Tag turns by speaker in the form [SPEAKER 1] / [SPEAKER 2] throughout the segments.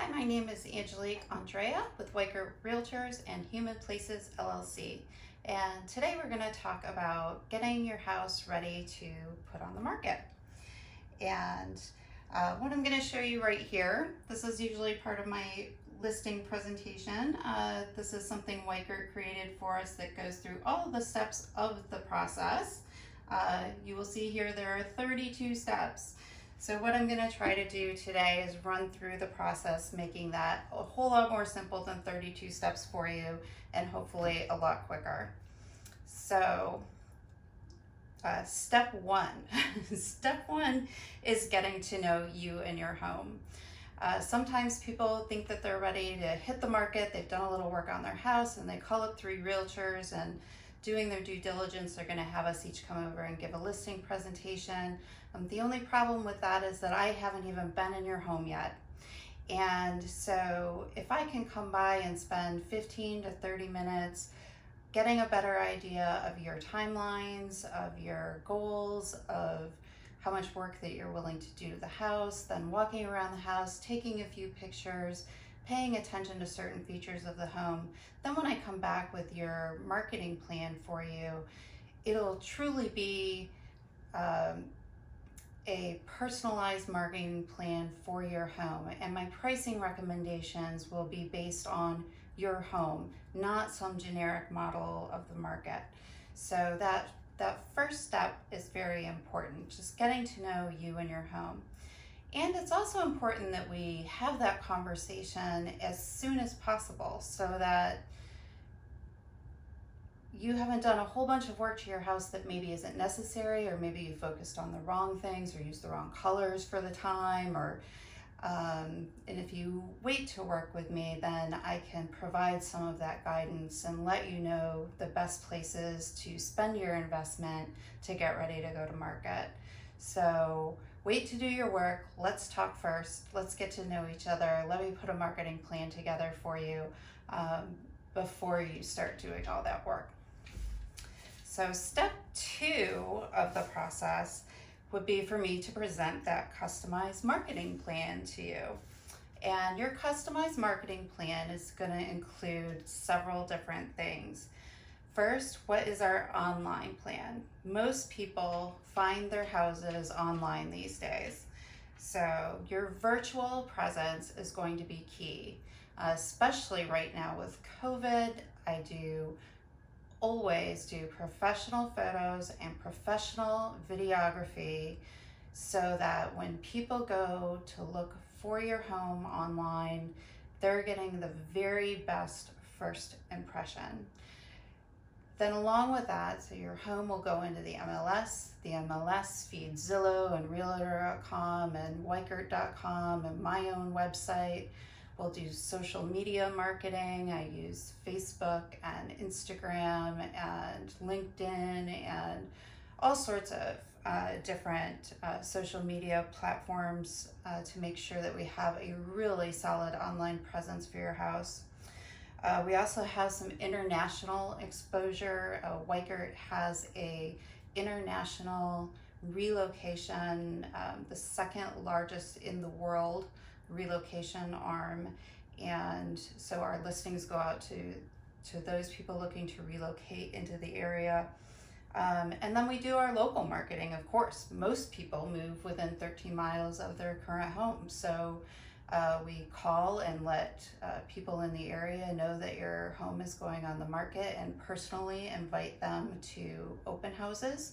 [SPEAKER 1] Hi, my name is Angelique Andrea with Weichert Realtors and Human Places LLC. And today we're going to talk about getting your house ready to put on the market. And what I'm going to show you right here, this is usually part of my listing presentation. This is something Weichert created for us that goes through all of the steps of the process. You will see here there are 32 steps. So what I'm going to try to do today is run through the process, making that a whole lot more simple than 32 steps for you, and hopefully a lot quicker. So step one. Step one is getting to know you and your home. Sometimes people think that they're ready to hit the market, they've done a little work on their house, and they call up 3 realtors, and doing their due diligence, they're going to have us each come over and give a listing presentation. The only problem with that is that I haven't even been in your home yet. And so if I can come by and spend 15 to 30 minutes getting a better idea of your timelines, of your goals, of how much work that you're willing to do to the house, then walking around the house, taking a few pictures, paying attention to certain features of the home, then when I come back with your marketing plan for you, it'll truly be a personalized marketing plan for your home. And my pricing recommendations will be based on your home, not some generic model of the market. So that first step is very important, just getting to know you and your home. And it's also important that we have that conversation as soon as possible so that you haven't done a whole bunch of work to your house that maybe isn't necessary, or maybe you focused on the wrong things or used the wrong colors for the time, or and if you wait to work with me, then I can provide some of that guidance and let you know the best places to spend your investment to get ready to go to market. So wait to do your work. Let's talk first. Let's get to know each other. Let me put a marketing plan together for you before you start doing all that work. So step 2 of the process would be for me to present that customized marketing plan to you. And your customized marketing plan is going to include several different things. First, what is our online plan? Most people find their houses online these days. So your virtual presence is going to be key, especially right now with COVID. I always do professional photos and professional videography so that when people go to look for your home online, they're getting the very best first impression. Then along with that, so your home will go into the MLS feeds Zillow and Realtor.com and Weichert.com and my own website. We'll do social media marketing. I use Facebook and Instagram and LinkedIn and all sorts of different social media platforms to make sure that we have a really solid online presence for your house. We also have some international exposure. Weichert has a international relocation, the second largest in the world relocation arm, and so our listings go out to those people looking to relocate into the area. And then we do our local marketing, of course. Most people move within 13 miles of their current home, so we call and let people in the area know that your home is going on the market and personally invite them to open houses.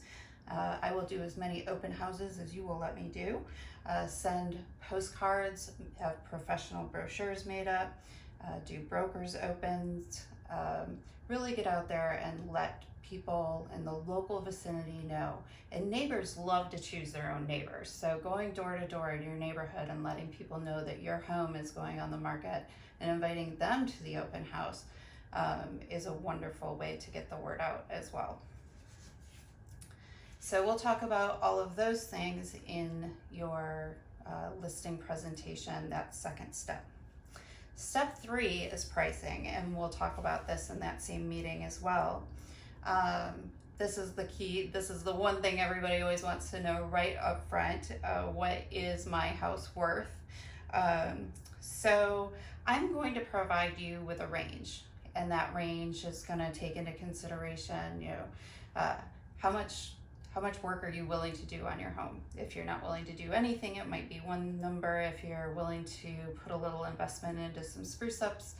[SPEAKER 1] I will do as many open houses as you will let me do. Send postcards, have professional brochures made up, do brokers opens, really get out there and let people in the local vicinity know. And neighbors love to choose their own neighbors. So going door to door in your neighborhood and letting people know that your home is going on the market and inviting them to the open house is a wonderful way to get the word out as well. So we'll talk about all of those things in your listing presentation, that second step. Step 3 is pricing, and we'll talk about this in that same meeting as well. This is the key. This is the one thing everybody always wants to know right up front. What is my house worth? So I'm going to provide you with a range, and that range is going to take into consideration, uh, how much how much work are you willing to do on your home. If you're not willing to do anything, it might be one number. If you're willing to put a little investment into some spruce ups,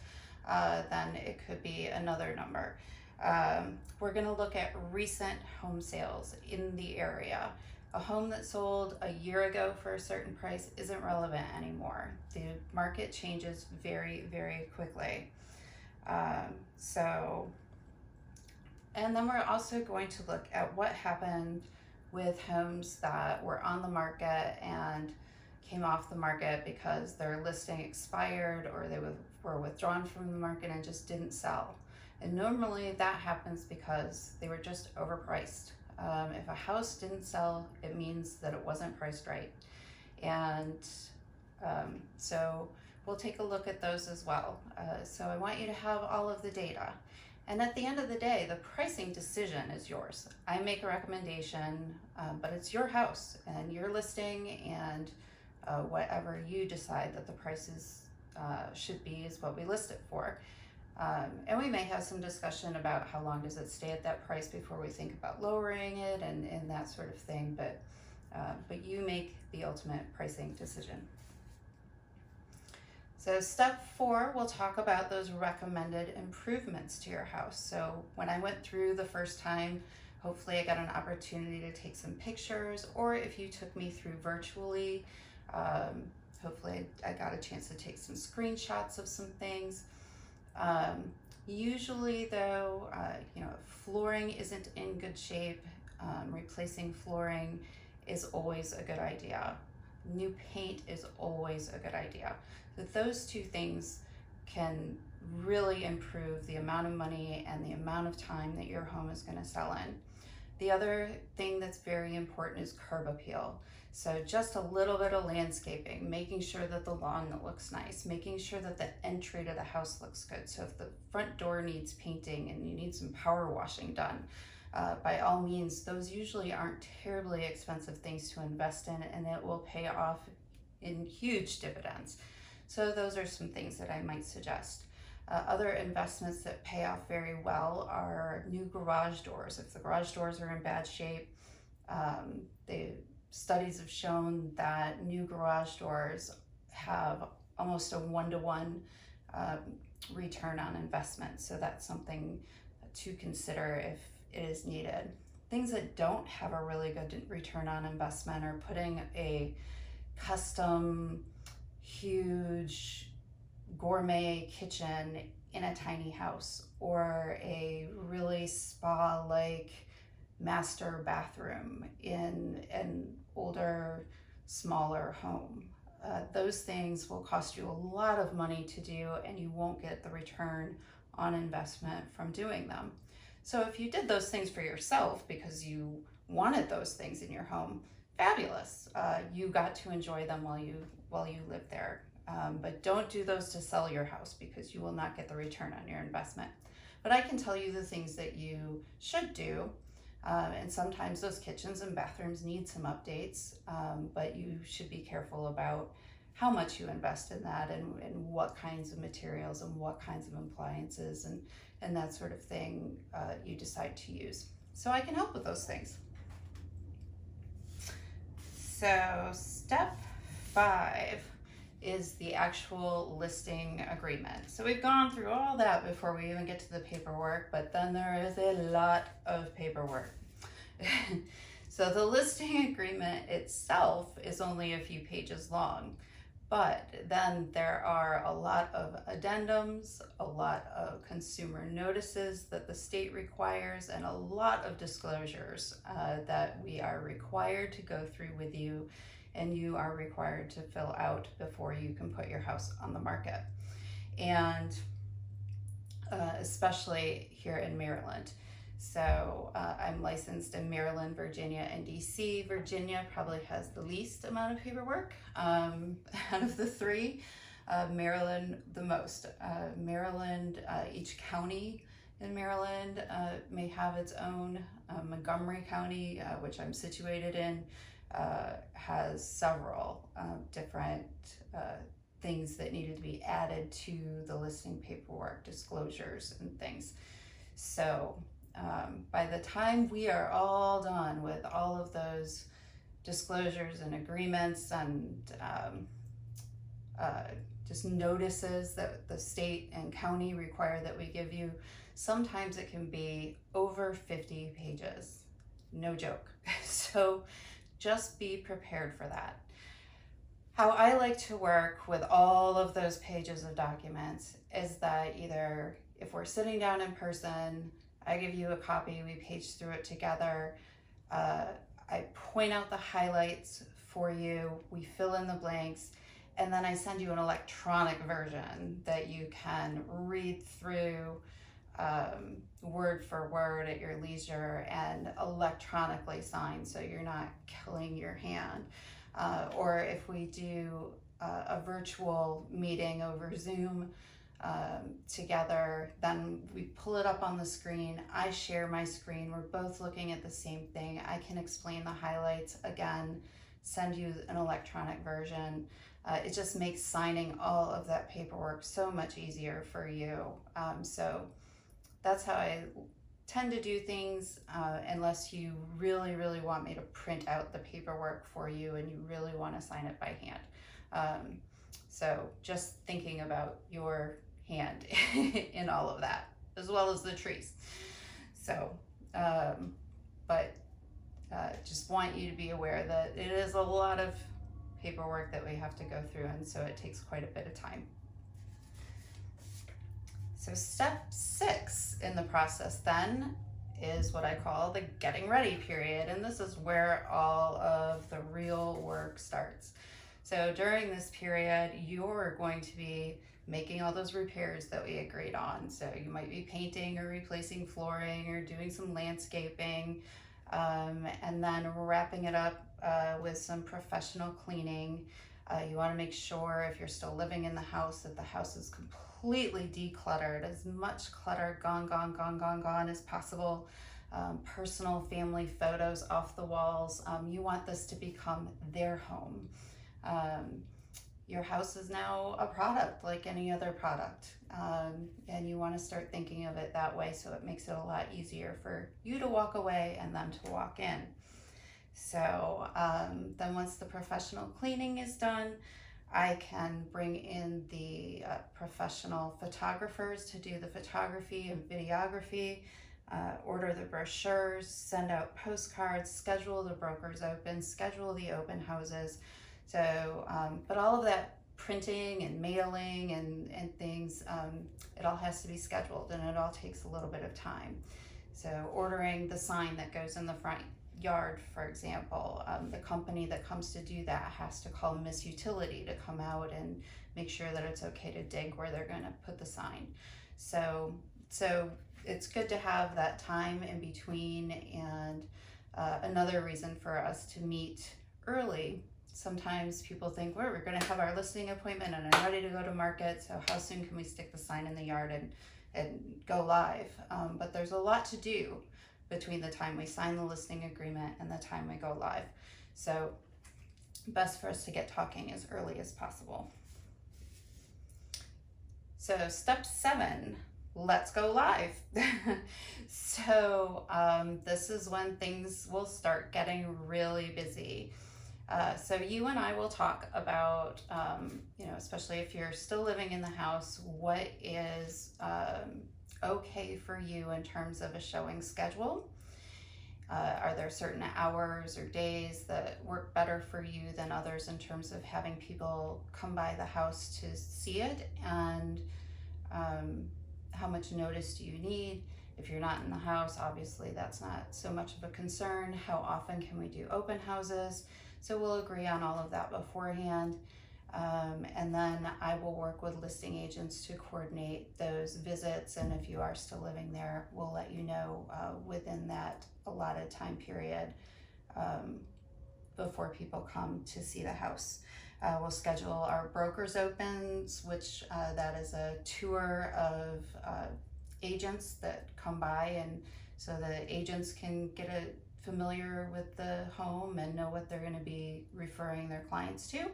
[SPEAKER 1] then it could be another number. We're going to look at recent home sales in the area. A home that sold a year ago for a certain price isn't relevant anymore. The market changes very, very quickly. So, and then we're also going to look at what happened with homes that were on the market and came off the market because their listing expired, or they were withdrawn from the market and just didn't sell. And normally that happens because they were just overpriced. If a house didn't sell, it means that it wasn't priced right. And so we'll take a look at those as well. So I want you to have all of the data. And at the end of the day, the pricing decision is yours. I make a recommendation, but it's your house and your listing, and whatever you decide that the prices should be is what we list it for. And we may have some discussion about how long does it stay at that price before we think about lowering it and that sort of thing, but you make the ultimate pricing decision. So step 4, we'll talk about those recommended improvements to your house. So when I went through the first time, hopefully I got an opportunity to take some pictures, or if you took me through virtually, hopefully I got a chance to take some screenshots of some things. Usually though, if flooring isn't in good shape, replacing flooring is always a good idea. New paint is always a good idea. But those two things can really improve the amount of money and the amount of time that your home is going to sell in. The other thing that's very important is curb appeal. So just a little bit of landscaping, making sure that the lawn looks nice, making sure that the entry to the house looks good. So if the front door needs painting and you need some power washing done, by all means, those usually aren't terribly expensive things to invest in, and it will pay off in huge dividends. So those are some things that I might suggest. Other investments that pay off very well are new garage doors. If the garage doors are in bad shape, the studies have shown that new garage doors have almost a 1-to-1 return on investment. So that's something to consider if it is needed. Things that don't have a really good return on investment are putting a custom, huge, gourmet kitchen in a tiny house, or a really spa-like master bathroom in an older, smaller home. Those things will cost you a lot of money to do, and you won't get the return on investment from doing them. So if you did those things for yourself because you wanted those things in your home, fabulous. You got to enjoy them while you lived there. But don't do those to sell your house, because you will not get the return on your investment. But I can tell you the things that you should do. And sometimes those kitchens and bathrooms need some updates, but you should be careful about how much you invest in that, and what kinds of materials and what kinds of appliances and that sort of thing you decide to use. So I can help with those things. So step 5 is the actual listing agreement. So we've gone through all that before we even get to the paperwork, but then there is a lot of paperwork. So the listing agreement itself is only a few pages long, but then there are a lot of addendums, a lot of consumer notices that the state requires, and a lot of disclosures that we are required to go through with you, and you are required to fill out before you can put your house on the market. And especially here in Maryland. So I'm licensed in Maryland, Virginia, and DC. Virginia probably has the least amount of paperwork out of the 3. Maryland the most. Maryland, each county in Maryland may have its own. Montgomery County, which I'm situated in, has several different things that needed to be added to the listing paperwork, disclosures and things. So by the time we are all done with all of those disclosures and agreements and just notices that the state and county require that we give you, sometimes it can be over 50 pages. No joke. So just be prepared for that. How I like to work with all of those pages of documents is that either if we're sitting down in person, I give you a copy, we page through it together, I point out the highlights for you, we fill in the blanks, and then I send you an electronic version that you can read through word for word at your leisure and electronically sign, so you're not killing your hand. Or if we do a virtual meeting over Zoom together, then we pull it up on the screen. I share my screen. We're both looking at the same thing. I can explain the highlights again, send you an electronic version. It just makes signing all of that paperwork so much easier for you. So that's how I tend to do things, unless you really, really want me to print out the paperwork for you and you really want to sign it by hand. So just thinking about your hand in all of that, as well as the trees. So, just want you to be aware that it is a lot of paperwork that we have to go through, and so it takes quite a bit of time. So step 6 in the process then is what I call the getting ready period, and this is where all of the real work starts. So during this period, you're going to be making all those repairs that we agreed on. So you might be painting or replacing flooring or doing some landscaping, and then wrapping it up with some professional cleaning. You want to make sure, if you're still living in the house, that the house is completely decluttered, as much clutter gone as possible. Personal family photos off the walls. You want this to become their home. Your house is now a product like any other product, and you want to start thinking of it that way, so it makes it a lot easier for you to walk away and them to walk in. So then once the professional cleaning is done, I can bring in the professional photographers to do the photography and videography, order the brochures, send out postcards, schedule the brokers open, schedule the open houses. So, but all of that printing and mailing and things, it all has to be scheduled, and it all takes a little bit of time. So ordering the sign that goes in the front yard, for example, the company that comes to do that has to call Miss Utility to come out and make sure that it's okay to dig where they're going to put the sign. So it's good to have that time in between. And another reason for us to meet early, sometimes people think, well, we're going to have our listing appointment and I'm ready to go to market, so how soon can we stick the sign in the yard and go live? But there's a lot to do between the time we sign the listing agreement and the time we go live. So best for us to get talking as early as possible. So step 7, let's go live. So this is when things will start getting really busy. So you and I will talk about, especially if you're still living in the house, what is okay for you in terms of a showing schedule. Are there certain hours or days that work better for you than others in terms of having people come by the house to see it? And how much notice do you need? If you're not in the house, obviously that's not so much of a concern. How often can we do open houses? So we'll agree on all of that beforehand. And then I will work with listing agents to coordinate those visits. And if you are still living there, we'll let you know within that allotted time period before people come to see the house. We'll schedule our brokers opens, which that is a tour of agents that come by, and so the agents can get familiar with the home and know what they're going to be referring their clients to.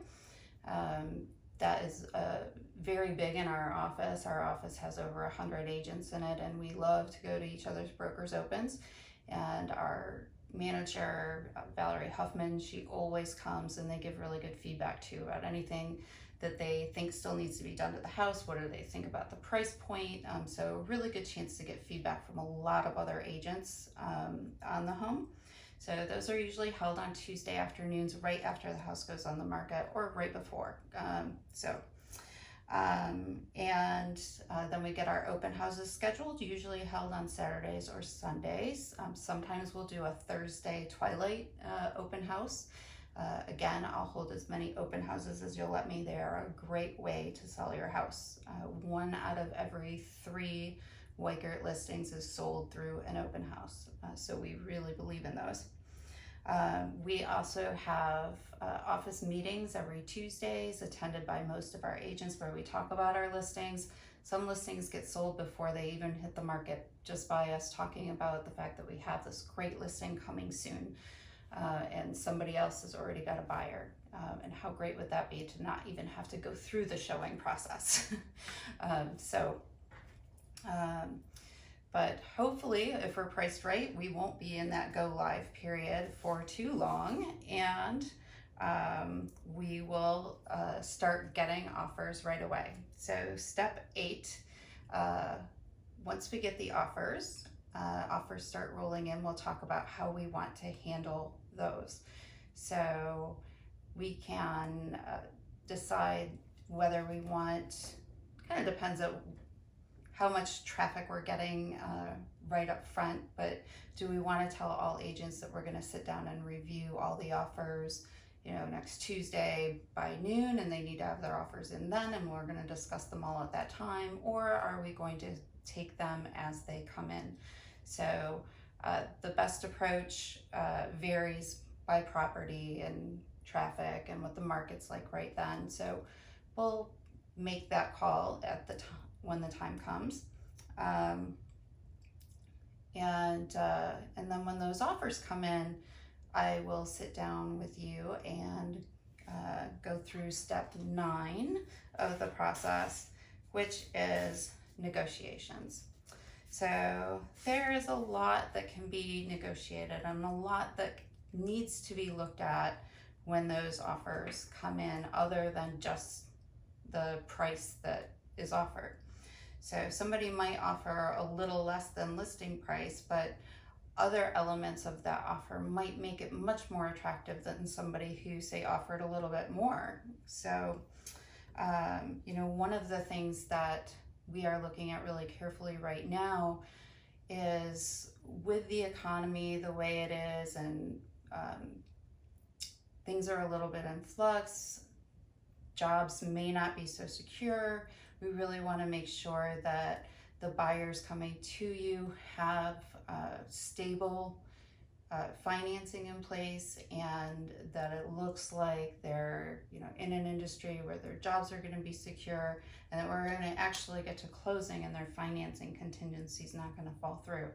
[SPEAKER 1] That is very big in our office. Our office has over 100 agents in it, and we love to go to each other's brokers opens. And our manager, Valerie Huffman, she always comes, and they give really good feedback too about anything that they think still needs to be done to the house. What do they think about the price point? So really good chance to get feedback from a lot of other agents on the home. So those are usually held on Tuesday afternoons, right after the house goes on the market or right before. Then we get our open houses scheduled, usually held on Saturdays or Sundays. Sometimes we'll do a Thursday twilight open house. Again, I'll hold as many open houses as you'll let me. They are a great way to sell your house. 1 out of every 3 Weikert listings is sold through an open house. So we really believe in those. We also have office meetings every Tuesdays, attended by most of our agents, where we talk about our listings. Some listings get sold before they even hit the market, just by us talking about the fact that we have this great listing coming soon, and somebody else has already got a buyer. And how great would that be to not even have to go through the showing process? But hopefully, if we're priced right, we won't be in that go live period for too long, and we will start getting offers right away. So step 8, once we get the offers start rolling in, we'll talk about how we want to handle those. So we can decide whether we want, kind of depends on how much traffic we're getting right up front, but do we want to tell all agents that we're going to sit down and review all the offers, next Tuesday by noon, and they need to have their offers in then, and we're going to discuss them all at that time? Or are we going to take them as they come in? So the best approach varies by property and traffic and what the market's like right then. So we'll make that call at the time when the time comes. And then when those offers come in, I will sit down with you and go through step 9 of the process, which is negotiations. So there is a lot that can be negotiated and a lot that needs to be looked at when those offers come in, other than just the price that is offered. So somebody might offer a little less than listing price, but other elements of that offer might make it much more attractive than somebody who, say, offered a little bit more. So, one of the things that we are looking at really carefully right now is, with the economy the way it is, and things are a little bit in flux, jobs may not be so secure. We really want to make sure that the buyers coming to you have stable financing in place, and that it looks like they're in an industry where their jobs are going to be secure, and that we're going to actually get to closing and their financing contingency is not going to fall through.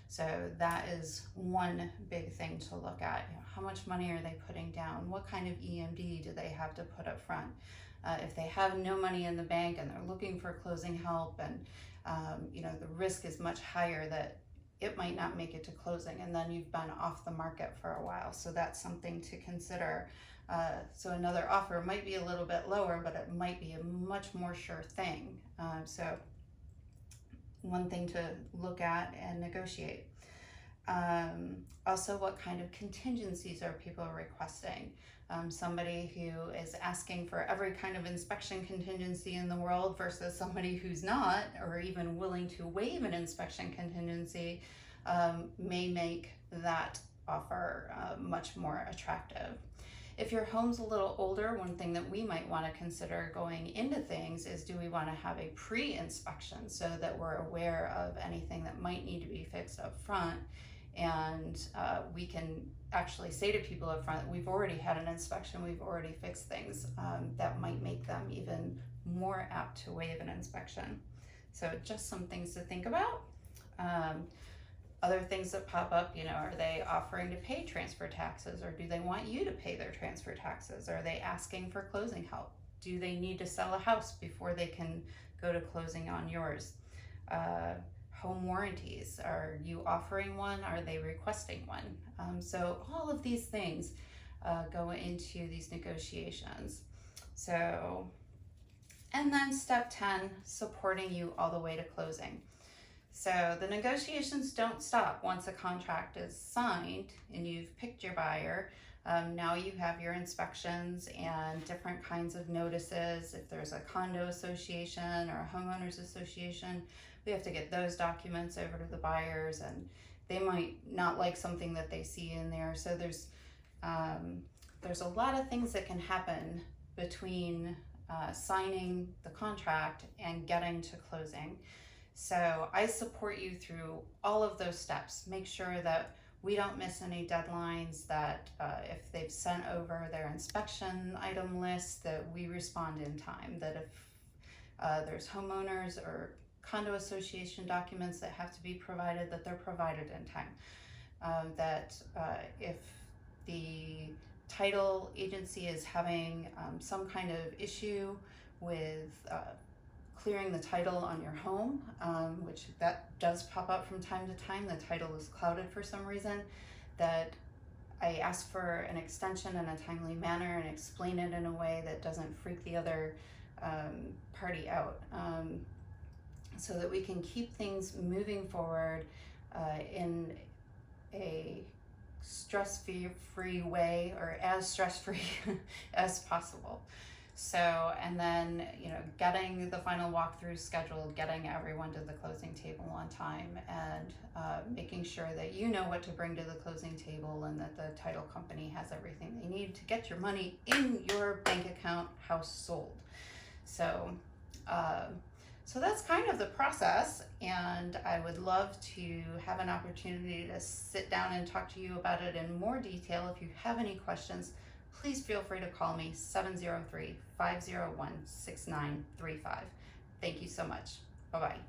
[SPEAKER 1] So that is one big thing to look at. How much money are they putting down? What kind of EMD do they have to put up front? If they have no money in the bank and they're looking for closing help, and the risk is much higher that it might not make it to closing, and then you've been off the market for a while. So that's something to consider. So another offer might be a little bit lower, but it might be a much more sure thing. So one thing to look at and negotiate. Also, what kind of contingencies are people requesting? Somebody who is asking for every kind of inspection contingency in the world versus somebody who's not, or even willing to waive an inspection contingency, may make that offer much more attractive. If your home's a little older, one thing that we might want to consider going into things is, do we want to have a pre-inspection so that we're aware of anything that might need to be fixed up front? And we can actually say to people up front, we've already had an inspection, we've already fixed things. That might make them even more apt to waive an inspection. So just some things to think about. Other things that pop up, are they offering to pay transfer taxes, or do they want you to pay their transfer taxes? Are they asking for closing help? Do they need to sell a house before they can go to closing on yours? Home warranties, are you offering one? Are they requesting one? So all of these things go into these negotiations. So, and then step 10, supporting you all the way to closing. So the negotiations don't stop once a contract is signed and you've picked your buyer. Now you have your inspections and different kinds of notices. If there's a condo association or a homeowners association, we have to get those documents over to the buyers, and they might not like something that they see in there. So there's a lot of things that can happen between signing the contract and getting to closing. So I support you through all of those steps. Make sure that we don't miss any deadlines, that if they've sent over their inspection item list, that we respond in time, that if there's homeowners or condo association documents that have to be provided, that they're provided in time, that if the title agency is having some kind of issue with clearing the title on your home, which that does pop up from time to time, the title is clouded for some reason, that I ask for an extension in a timely manner and explain it in a way that doesn't freak the other party out, so that we can keep things moving forward in a stress-free way, or as stress-free as possible. So, and then, getting the final walkthrough scheduled, getting everyone to the closing table on time, and making sure that you know what to bring to the closing table, and that the title company has everything they need to get your money in your bank account, house sold. So, so that's kind of the process, and I would love to have an opportunity to sit down and talk to you about it in more detail. If you have any questions, please feel free to call me, 703-501-6935. Thank you so much. Bye-bye.